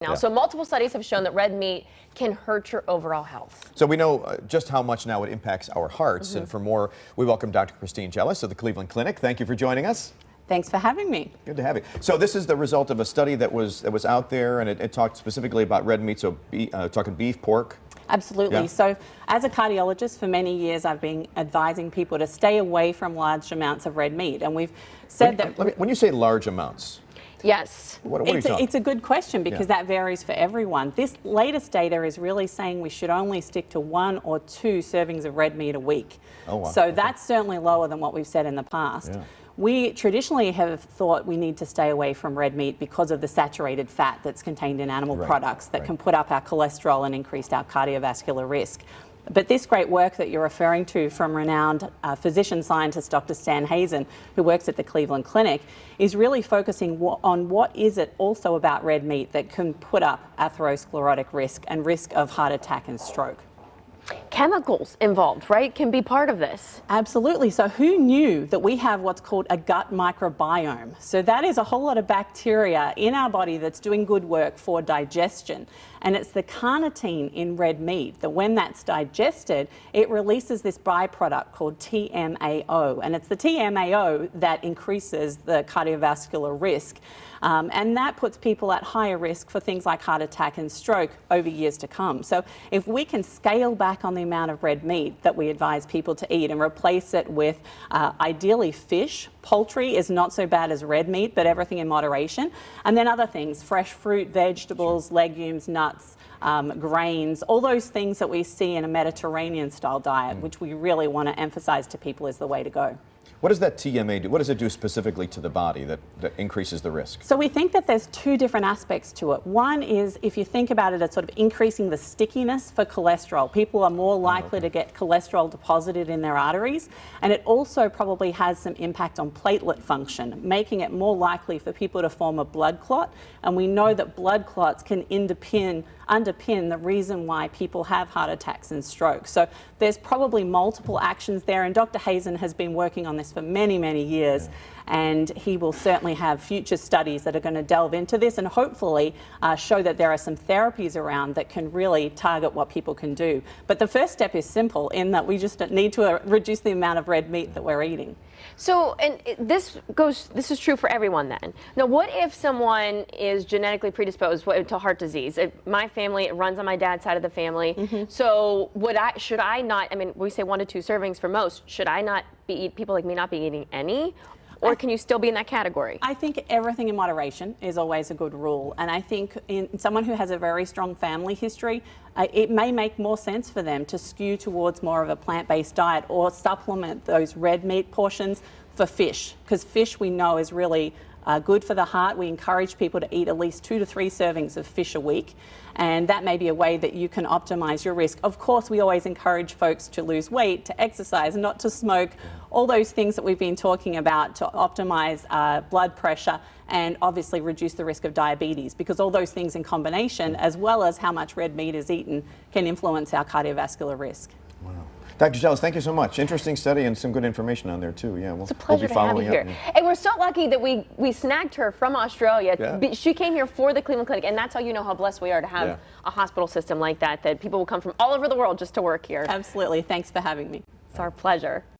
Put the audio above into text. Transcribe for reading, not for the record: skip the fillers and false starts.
Now, so multiple studies have shown that red meat can hurt your overall health. So we know just how much now it impacts our hearts. And for more, we welcome Dr. Jellis of the Cleveland Clinic. Thank you for joining us. Thanks for having me. Good to have you. So this is the result of a study that was out there, and it talked specifically about red meat, so talking beef, pork. Absolutely. Yeah. So as a cardiologist, for many years, I've been advising people to stay away from large amounts of red meat. And we've said when you say large amounts, yes. What are you talking? It's a good question because that varies for everyone. This latest data is really saying we should only stick to 1 or 2 servings of red meat a week. Oh, wow. So that's certainly lower than what we've said in the past. Yeah. We traditionally have thought we need to stay away from red meat because of the saturated fat that's contained in animal products that can put up our cholesterol and increase our cardiovascular risk. But this great work that you're referring to from renowned physician scientist Dr. Stan Hazen, who works at the Cleveland Clinic, is really focusing on what is it also about red meat that can put up atherosclerotic risk and risk of heart attack and stroke. Chemicals involved, right, can be part of this. Absolutely. So who knew that we have what's called a gut microbiome? So that is a whole lot of bacteria in our body that's doing good work for digestion. And it's the carnitine in red meat that when that's digested, it releases this byproduct called TMAO. And it's the TMAO that increases the cardiovascular risk. And that puts people at higher risk for things like heart attack and stroke over years to come. So if we can scale back on the amount of red meat that we advise people to eat and replace it with ideally fish, poultry is not so bad as red meat, but everything in moderation. And then other things, fresh fruit, vegetables, legumes, nuts, grains, all those things that we see in a Mediterranean style diet, which we really want to emphasize to people is the way to go. What does that TMA do? What does it do specifically to the body that increases the risk? So we think that there's 2 different aspects to it. One is, if you think about it, it's sort of increasing the stickiness for cholesterol. People are more likely to get cholesterol deposited in their arteries, and it also probably has some impact on platelet function, making it more likely for people to form a blood clot. And we know that blood clots can underpin the reason why people have heart attacks and strokes. So there's probably multiple actions there, and Dr. Hazen has been working on this for many, many years, and he will certainly have future studies that are going to delve into this and hopefully show that there are some therapies around that can really target what people can do. But the first step is simple in that we just need to reduce the amount of red meat that we're eating. So, and this is true for everyone then. Now, what if someone is genetically predisposed to heart disease? My family, it runs on my dad's side of the family. So should I not, I mean, we say 1 to 2 servings for most, should I not people like me not be eating any? Or can you still be in that category? I think everything in moderation is always a good rule. And I think in someone who has a very strong family history, it may make more sense for them to skew towards more of a plant-based diet or supplement those red meat portions for fish. Because fish we know is really good for the heart. We encourage people to eat at least 2 to 3 servings of fish a week. And that may be a way that you can optimize your risk. Of course, we always encourage folks to lose weight, to exercise, not to smoke, all those things that we've been talking about to optimize blood pressure and obviously reduce the risk of diabetes, because all those things in combination, as well as how much red meat is eaten, can influence our cardiovascular risk. Wow. Dr. Jellis, thank you so much. Interesting study and some good information on there too. Yeah, it's a pleasure to have you here. And we're so lucky that we snagged her from Australia. Yeah. She came here for the Cleveland Clinic, and that's how you know how blessed we are to have a hospital system like that people will come from all over the world just to work here. Absolutely. Thanks for having me. It's our pleasure.